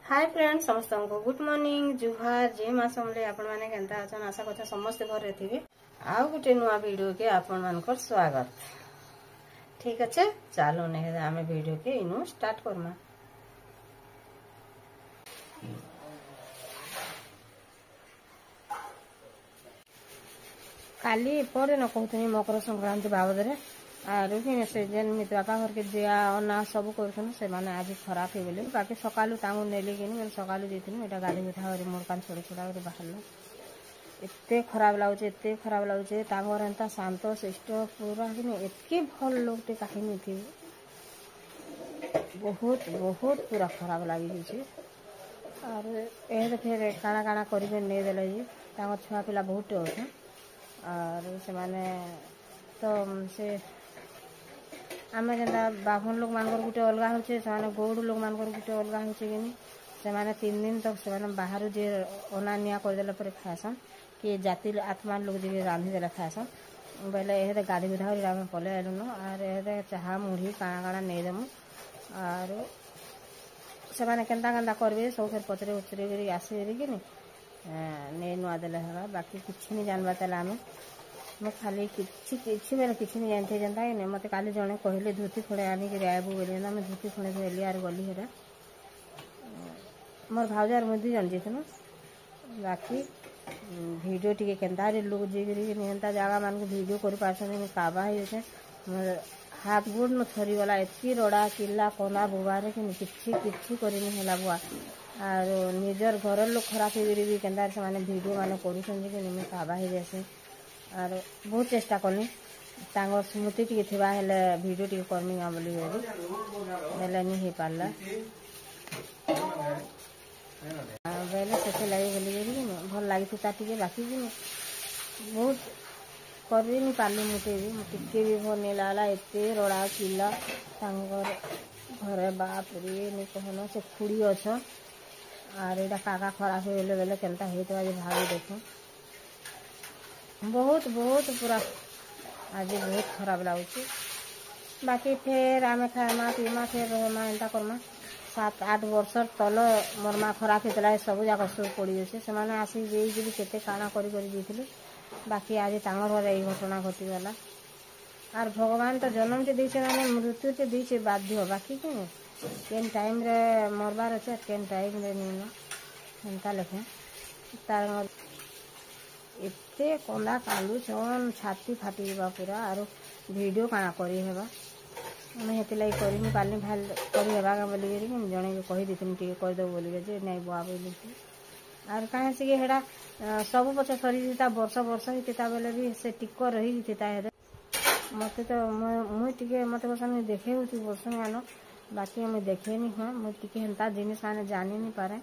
Hi friends समस्त को good morning जुहार जे मासमले आपण माने केनता अछन आशा करछा समस्त घर थिबे आउ गुटे नुआ वीडियो के आपण मानकर स्वागत। ठीक अच्छे चलो ने आमे वीडियो के इनु स्टार्ट करमा। काली पर न कहतनी मकर संक्रांति बाबद रे आरु कि से जेन मित्र बापा घर के दिया अना सब करथन से माने आज खराब हे गेले बाकी सकालु तांगु नेली कि मैं सकालु जेथिन एटा गाड़ी मिठा और मोर कान छोड़ छोड़ा कर बाहरलो एते खराब लागुचे तांगर एंता शांत शिष्ट पूरा कि एतके भल लोग ते काहिनी थी बहुत बहुत पूरा खराब लागी छै। और ए फिर काना काना करिवे नै देले जी तांगर छुआ पिला बहुत होछ और से माने तो से आम जेनता बाभन लोक मान गोटे अलग होचे से गौड़ लोक मान गोटे अलग होचे कि से 3 दिन तक से बाहर जे अना निया करदेला पर खाएसन कि जाति आत्मा लोग जे रांधि देला खाएसन बेले एहे गाड़ी बिधा आम पले आलुन और एहे चाहा मुढ़ी काना काना नहीं देमु और से केन्ता केन्ता करबे सब फिर पचरे उचरे कर आसे कि नहीं नुआ देले हला बाकी किछ नहीं जानबा तला आम मैं खाली किसी बेले किसी नहीं जानते जनता कि मत काली जड़े कहले धोती खोड़े आनिक आबू बोले मैं धोती खोड़े धोली आर गली है मोर भाउजार मुझे जान जाइए बाकी वीडियो टी केन्ता लोग जीता जगह मान को भिड कर पार्सन काबा हो मोर हाथ गोड़ न थरी गला एति रड़ा किला कना बुबारे कि किसी करनी बुआ और निजर घर लोग खराब हो केन्ता से भिड मान कर काबा हो जाए और बहुत चेष्टा कली तांगर स्मृति टी थिबा हेले वीडियो टी करमी बोली बेले नहीं हो पारला बेले से लगे बोली भल लगी था टी बाकी बहुत कर नहीं पार्ली मुझे टिके भी भल नहीं लागला एत रड़ा किला तांगर घरे बाप रे नहीं कहन से खुड़ी अच्छ और यहाँ काका खराब हो बेले केनता होता भाभी देख बहुत बहुत पूरा आज बहुत खराब लगुच बाकी फिर आम खामा पीमा फिर रहमा एंता करमा 7-8 वर्ष तल मोर माँ खराब होता सब जाक सब पड़ी अच्छे से आसिक भी केते काना कर बाकी आज तांगर घर यही घटना घटीगला और भगवान तो जन्म से दीचे मैंने मृत्यु से दीचे बाध्य बाकी केन टाइम रे मरबार अच्छे केन टाइम रे नहीं एंता लेखे तार एते कंदा कालू छन छाती फाटी पूरा और वीडियो काना करी हेबा मैं हेती लाई करी नहीं पाली भाल करी हेबा का बोली जने कही देथिन टिके कर दो बोली जे नहीं बुआ बोली और कहीं से कि हेडा सब पछ सरी जीता वर्ष हिता बेले भी से टिक रही जीता है मत तो मुई टिके मत बसन देखे होती वर्ष मान बाकी मुझे देखे नहीं हाँ मुझे टिके हेन्ता जिनिस माने जानी नहीं पारे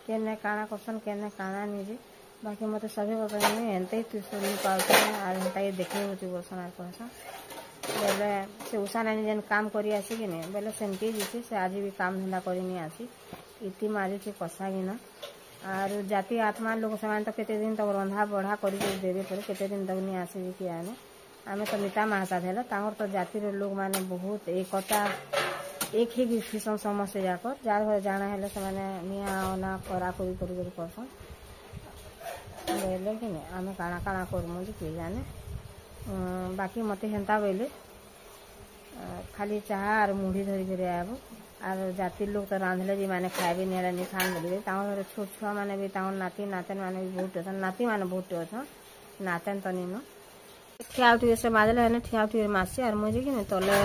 केने काना करसन केने काना नहीं बाकी मत सभी बताइए एंते ही तू सुनी पाते और एंता ही देखे होती बोलसन आर कहसन बेले से उषा नानी जेन काम करी आसी कि नहीं बेले सेमती जीती से आज भी काम धंदा करी नहीं आसी इति मारी से कसा गिना और जाति आत्मा लोग से तो केते दिन तक रंधा बढ़ा कर देवे पड़े केते दिन तक नहीं आसी कि आने आम तो मिता महासा थे तांगर तो जातिर लोग माने बहुत एकता एक ही भीषण समस्या जाकर जार घर जाना है से निआ अना करा कर करसन बोले कि आम काना काना करमु किए जाने बाकी मत हेन्ता बोले खाली चाहा और मुढ़ी धरी कर आब और जाति लोग तो रांधले जी माने खाए नहीं खान बोलिए घर छोट छुआ मैंने भी नाती नातन मैंने भी बहुत अच्छे नाती मैंने बहुत अच्छे नातन तो नहीं ठिया उठी से बाजले है ठिया उठी मासे और मुझे कि तले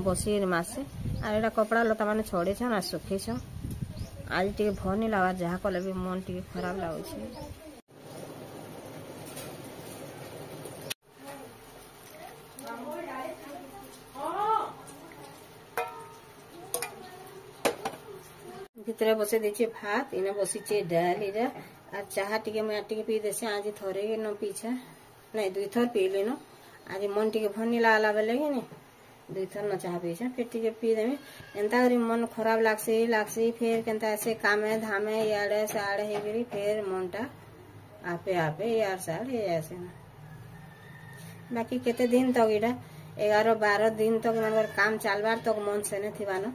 बसी मासे और यहाँ कपड़ा लता मैंने छड़े और सुखे आज टे भल नहीं लगा जहाँ कले भी मन टे खराब लगुच भितर बसे दीचे भात इने बसीचे डाल इरा और चाहा टिके मैं टिके पी देसे आज थरे न पीछा नहीं 2 थर पी लेनो आज मन टिके भनी लागला बेले कि 2 थर न चाहा पीछा फिर टिके पी देमे एंता करी मन खराब लागसे फिर केनता ऐसे कामे धामे याड़े साड़े हे गरी फिर मनटा आपे आपे यार साड़े ऐसे ना बाकी केते दिन तक इडा 11-12 दिन तक मन काम चलबार तक मन से ने थिबानो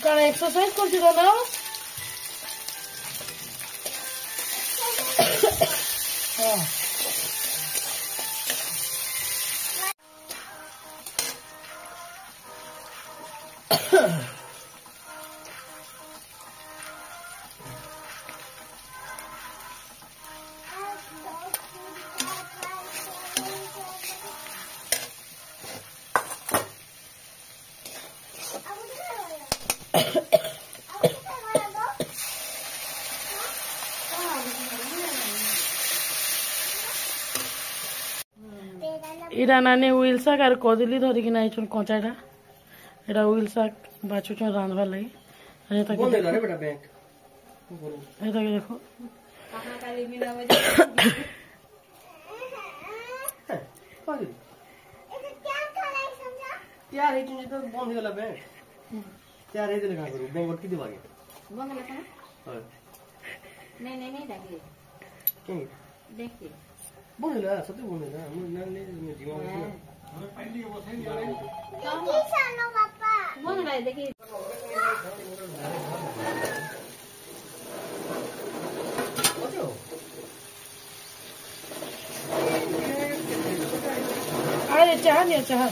कौन एक्सरसाइज करती ना हाँ इरा नानी उइल शाक और कदली धरिकी नाइछन कचाटा एटा उइल शाक बाछुछन रांधबार लगी एटाके देखो यार ये चीज तो बंद गला बे यार ये लगा करू बेंगोट की दिवागे बंद लगा हां नहीं देखिए क्या देखिए बंद गला सत्य बंद गला मैं नहीं जीवा में फाइनली वो सही नहीं किसानो पापा बंद गला देखिए अरे चाह नहीं चाह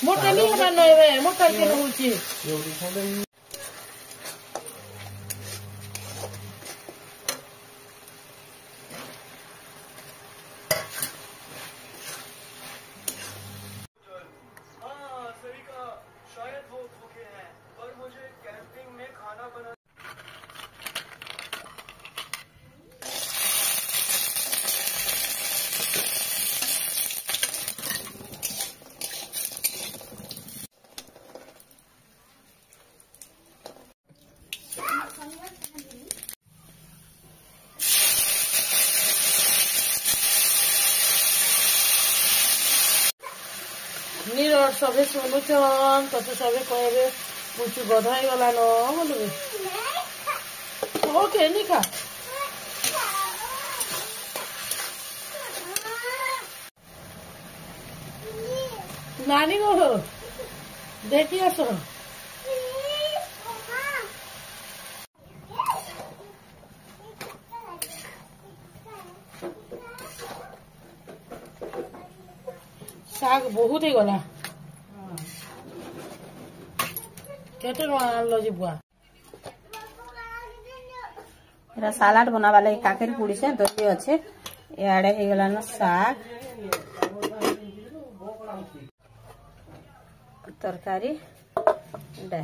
मोटा नहीं बनाना है मोटा के होची नीर सबे शुणुन तो सबे कहे मुझे गधा गला न बोलबे ओके नहीं खा नानी को देखिए आसो शाग बहुत ही गला केते आनलो जी बुआ एरा सालाड बनावा लगी काकेरी पूड़ी से दही अच्छे याडे हे गला न साग तरकारी डे